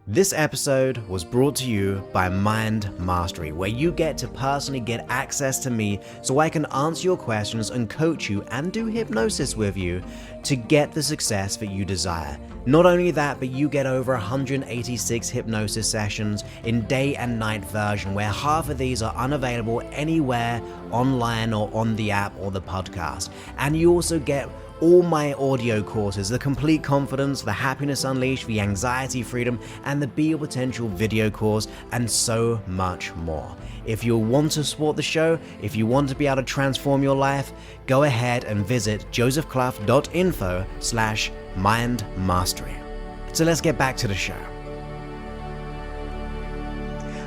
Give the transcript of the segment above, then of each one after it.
This episode was brought to you by Mind Mastery, where you get to personally get access to me so I can answer your questions and coach you and do hypnosis with you to get the success that you desire. Not only that, but you get over 186 hypnosis sessions in day and night version, where half of these are unavailable anywhere online or on the app or the podcast. And you also get all my audio courses, the Complete Confidence, the Happiness Unleashed, the Anxiety Freedom, and the Be Your Potential video course, and so much more. If you want to support the show, if you want to be able to transform your life, go ahead and visit josephclough.info/mindmastery. So let's get back to the show.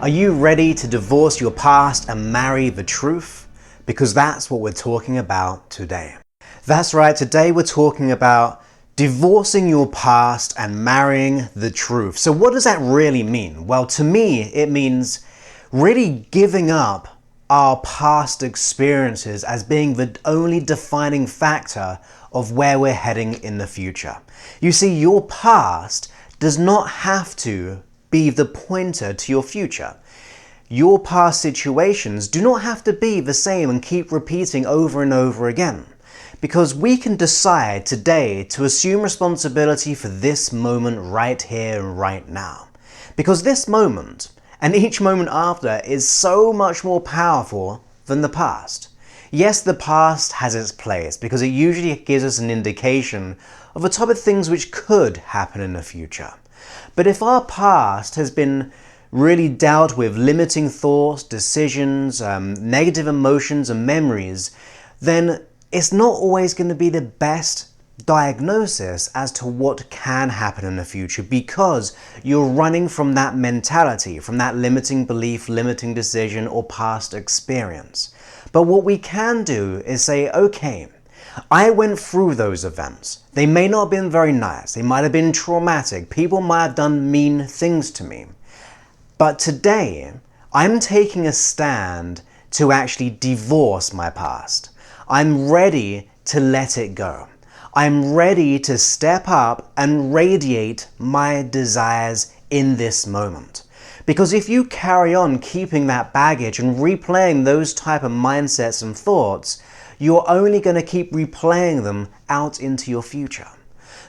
Are you ready to divorce your past and marry the truth? Because that's what we're talking about today. That's right, today we're talking about divorcing your past and marrying the truth. So what does that really mean? Well, to me, it means really giving up our past experiences as being the only defining factor of where we're heading in the future. You see, your past does not have to be the pointer to your future. Your past situations do not have to be the same and keep repeating over and over again. Because we can decide today to assume responsibility for this moment right here and right now. Because this moment, and each moment after, is so much more powerful than the past. Yes, the past has its place because it usually gives us an indication of the type of things which could happen in the future. But if our past has been really dealt with limiting thoughts, decisions, negative emotions and memories, then it's not always going to be the best diagnosis as to what can happen in the future, because you're running from that mentality, from that limiting belief, limiting decision, or past experience. But what we can do is say, okay, I went through those events. They may not have been very nice. They might have been traumatic. People might have done mean things to me. But today, I'm taking a stand to actually divorce my past. I'm ready to let it go. I'm ready to step up and radiate my desires in this moment. Because if you carry on keeping that baggage and replaying those type of mindsets and thoughts, you're only going to keep replaying them out into your future.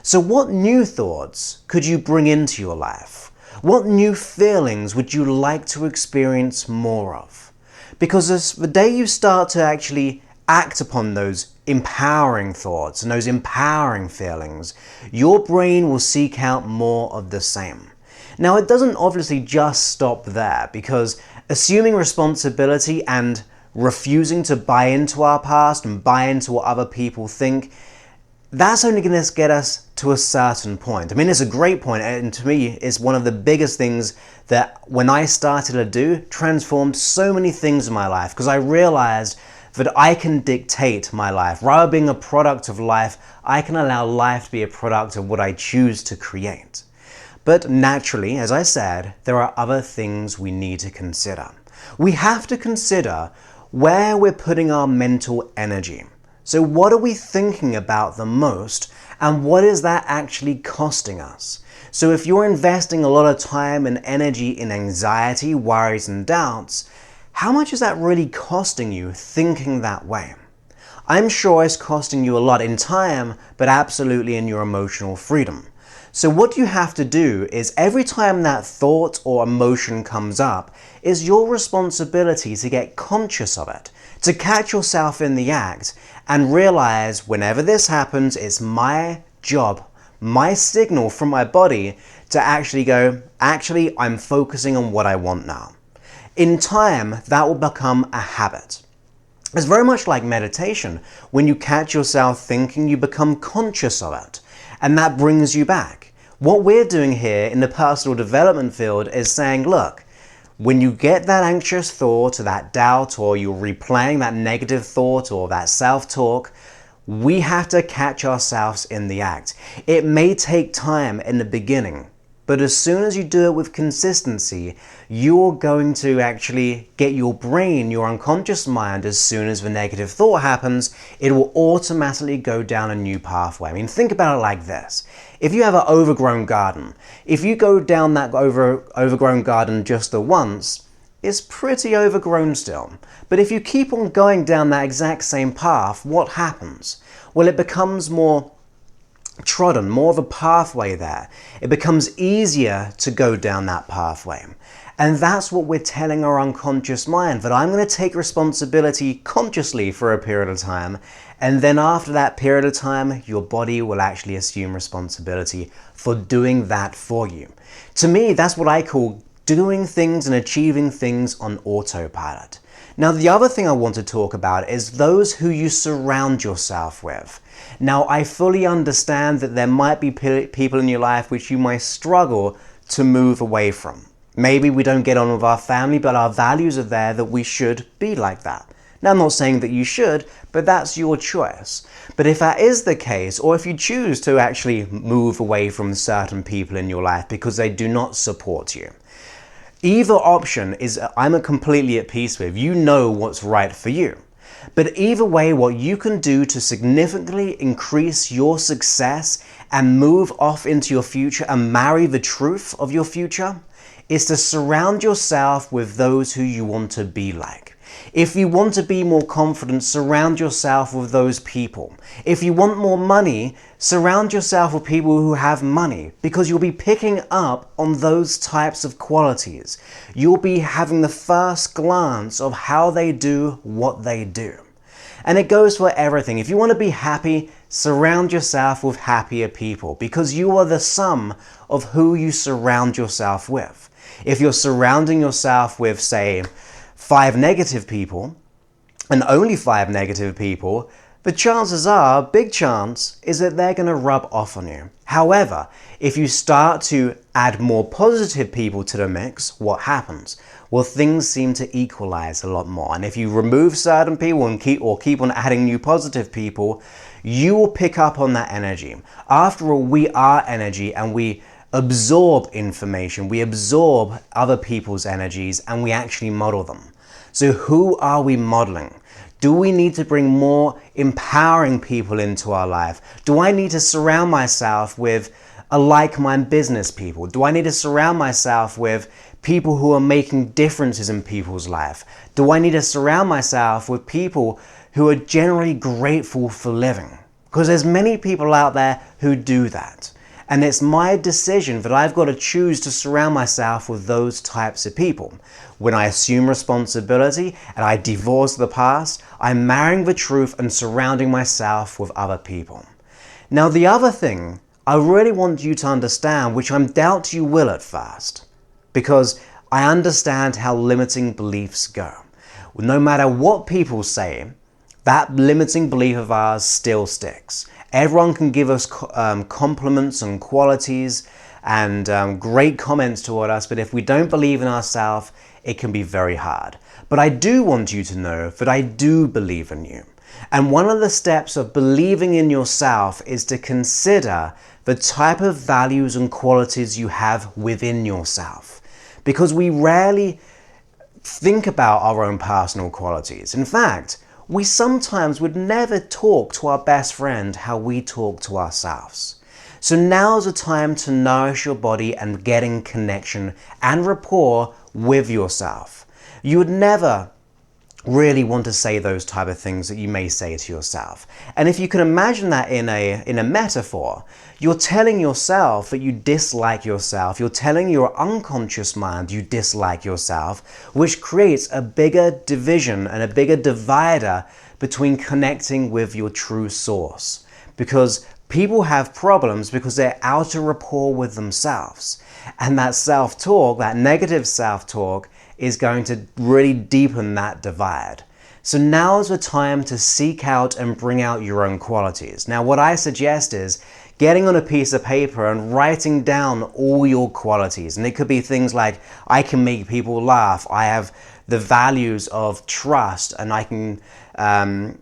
So what new thoughts could you bring into your life? What new feelings would you like to experience more of? Because as the day you start to actually act upon those empowering thoughts and those empowering feelings, your brain will seek out more of the same. Now, it doesn't obviously just stop there, because assuming responsibility and refusing to buy into our past and buy into what other people think, that's only going to get us to a certain point. I mean, it's a great point, and to me, it's one of the biggest things that when I started to do, transformed so many things in my life, because I realized that I can dictate my life. Rather than being a product of life, I can allow life to be a product of what I choose to create. But naturally, as I said, there are other things we need to consider. We have to consider where we're putting our mental energy. So what are we thinking about the most, and what is that actually costing us? So if you're investing a lot of time and energy in anxiety, worries, and doubts, how much is that really costing you thinking that way? I'm sure it's costing you a lot in time, but absolutely in your emotional freedom. So what you have to do is every time that thought or emotion comes up, is your responsibility to get conscious of it, to catch yourself in the act and realize whenever this happens, it's my job, my signal from my body to actually go, actually, I'm focusing on what I want now. In time, that will become a habit. It's very much like meditation. When you catch yourself thinking, you become conscious of it, and that brings you back. What we're doing here in the personal development field is saying, look, when you get that anxious thought or that doubt, or you're replaying that negative thought or that self-talk, we have to catch ourselves in the act. It may take time in the beginning, But as soon as you do it with consistency, you're going to actually get your brain, your unconscious mind, as soon as the negative thought happens, it will automatically go down a new pathway. I mean, think about it like this. If you have an overgrown garden, if you go down that overgrown garden just the once, it's pretty overgrown still. But if you keep on going down that exact same path, what happens? Well, it becomes more trodden, more of a pathway there. It becomes easier to go down that pathway. And that's what we're telling our unconscious mind, that I'm going to take responsibility consciously for a period of time, and then after that period of time, your body will actually assume responsibility for doing that for you. To me, that's what I call doing things and achieving things on autopilot. Now, the other thing I want to talk about is those who you surround yourself with. Now, I fully understand that there might be people in your life which you might struggle to move away from. Maybe we don't get on with our family, but our values are there that we should be like that. Now, I'm not saying that you should, but that's your choice. But if that is the case, or if you choose to actually move away from certain people in your life because they do not support you, either option is I'm completely at peace with. You know what's right for you. But either way, what you can do to significantly increase your success and move off into your future and marry the truth of your future is to surround yourself with those who you want to be like. If you want to be more confident, surround yourself with those people. If you want more money, surround yourself with people who have money, because you'll be picking up on those types of qualities. You'll be having the first glance of how they do what they do. And it goes for everything. If you want to be happy, surround yourself with happier people, because you are the sum of who you surround yourself with. If you're surrounding yourself with, say, 5 negative people, and only 5 negative people, the chances are, big chance, is that they're going to rub off on you. However, if you start to add more positive people to the mix, what happens? Well, things seem to equalize a lot more. And if you remove certain people and keep on adding new positive people, you will pick up on that energy. After all, we are energy, and we absorb information, we absorb other people's energies, and we actually model them. So who are we modeling? Do we need to bring more empowering people into our life? Do I need to surround myself with like-minded business people? Do I need to surround myself with people who are making differences in people's life? Do I need to surround myself with people who are generally grateful for living? Because there's many people out there who do that. And it's my decision that I've got to choose to surround myself with those types of people. When I assume responsibility and I divorce the past, I'm marrying the truth and surrounding myself with other people. Now, the other thing I really want you to understand, which I doubt you will at first, because I understand how limiting beliefs go. No matter what people say, that limiting belief of ours still sticks. Everyone can give us compliments and qualities and great comments toward us, but if we don't believe in ourselves, it can be very hard. But I do want you to know that I do believe in you. And one of the steps of believing in yourself is to consider the type of values and qualities you have within yourself. Because we rarely think about our own personal qualities. In fact, we sometimes would never talk to our best friend how we talk to ourselves. So now's the time to nourish your body and get in connection and rapport with yourself. You would never really want to say those type of things that you may say to yourself. And if you can imagine that in a metaphor, you're telling yourself that you dislike yourself. You're telling your unconscious mind you dislike yourself, which creates a bigger division and a bigger divider between connecting with your true source. Because people have problems because they're out of rapport with themselves. And that self-talk, that negative self-talk, is going to really deepen that divide. So now is the time to seek out and bring out your own qualities. Now, what I suggest is getting on a piece of paper and writing down all your qualities. And it could be things like, I can make people laugh. I have the values of trust, and I'm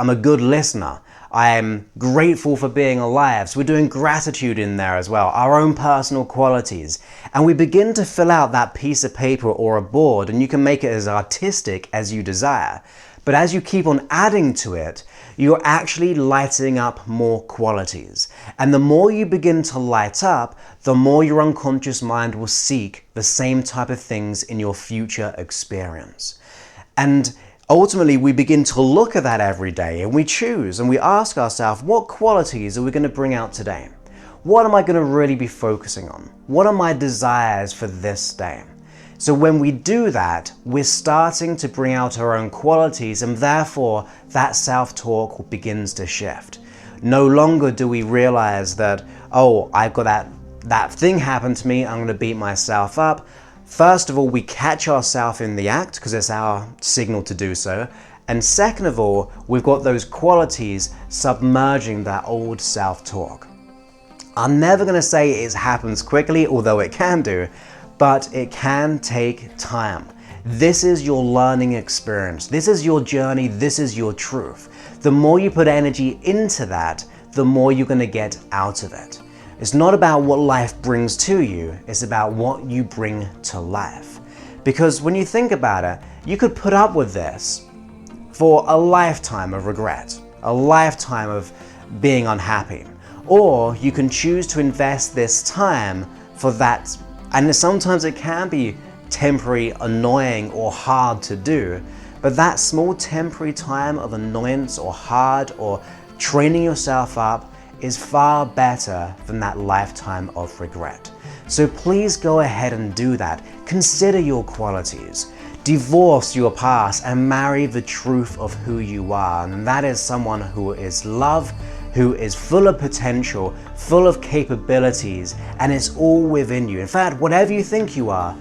a good listener. I'm grateful for being alive. So we're doing gratitude in there as well, our own personal qualities. And we begin to fill out that piece of paper or a board, and you can make it as artistic as you desire. But as you keep on adding to it, you're actually lighting up more qualities. And the more you begin to light up, the more your unconscious mind will seek the same type of things in your future experience. And ultimately, we begin to look at that every day and we choose and we ask ourselves, what qualities are we going to bring out today? What am I going to really be focusing on? What are my desires for this day? So when we do that, we're starting to bring out our own qualities, and therefore that self-talk begins to shift. No longer do we realize that, oh, I've got that thing happened to me, I'm going to beat myself up. First of all, we catch ourselves in the act because it's our signal to do so. And second of all, we've got those qualities submerging that old self-talk. I'm never going to say it happens quickly, although it can do, but it can take time. This is your learning experience. This is your journey. This is your truth. The more you put energy into that, the more you're going to get out of it. It's not about what life brings to you. It's about what you bring to life. Because when you think about it, you could put up with this for a lifetime of regret, a lifetime of being unhappy. Or you can choose to invest this time for that. And sometimes it can be temporary, annoying, or hard to do. But that small temporary time of annoyance or hard or training yourself up is far better than that lifetime of regret. So please go ahead and do that. Consider your qualities. Divorce your past and marry the truth of who you are. And that is someone who is love, who is full of potential, full of capabilities, and it's all within you. In fact, whatever you think you are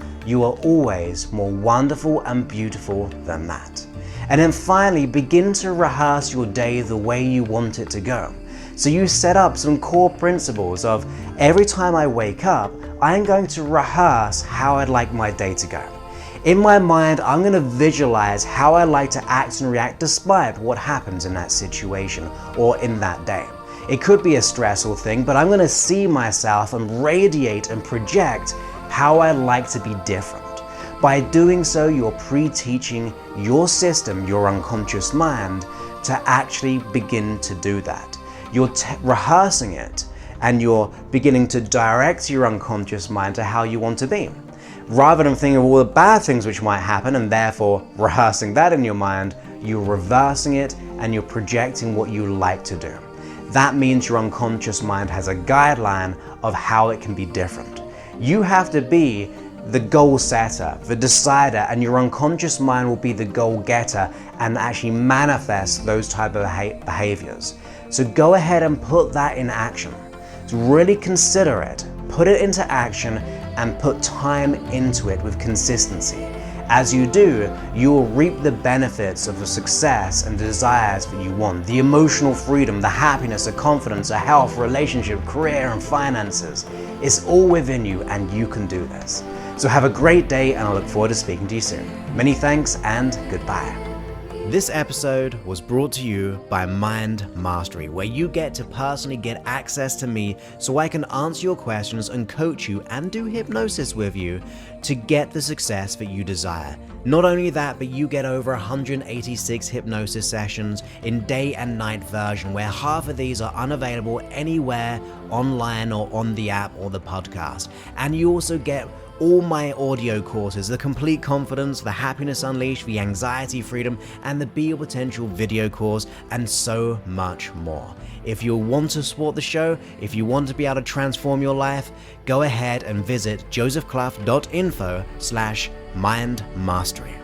always more wonderful and beautiful than that. And then finally, begin to rehearse your day the way you want it to go. So you set up some core principles of every time I wake up, I'm going to rehearse how I'd like my day to go. In my mind, I'm going to visualize how I like to act and react despite what happens in that situation or in that day. It could be a stressful thing, but I'm going to see myself and radiate and project how I like to be different. By doing so, you're pre-teaching your system, your unconscious mind, to actually begin to do that. You're rehearsing it, and you're beginning to direct your unconscious mind to how you want to be. Rather than thinking of all the bad things which might happen and therefore rehearsing that in your mind, you're reversing it and you're projecting what you like to do. That means your unconscious mind has a guideline of how it can be different. You have to be the goal setter, the decider, and your unconscious mind will be the goal getter and actually manifest those type of behaviors. So go ahead and put that in action. So really consider it, put it into action, and put time into it with consistency. As you do, you will reap the benefits of the success and desires that you want, the emotional freedom, the happiness, the confidence, the health, relationship, career, and finances. It's all within you, and you can do this. So have a great day, and I look forward to speaking to you soon. Many thanks and goodbye. This episode was brought to you by Mind Mastery, where you get to personally get access to me so I can answer your questions and coach you and do hypnosis with you to get the success that you desire. Not only that, but you get over 186 hypnosis sessions in day and night version, where half of these are unavailable anywhere online or on the app or the podcast. And you also get all my audio courses, the Complete Confidence, the Happiness Unleashed, the Anxiety Freedom, and the Be Your Potential video course, and so much more. If you want to support the show, if you want to be able to transform your life, go ahead and visit josephclough.info/mindmastery.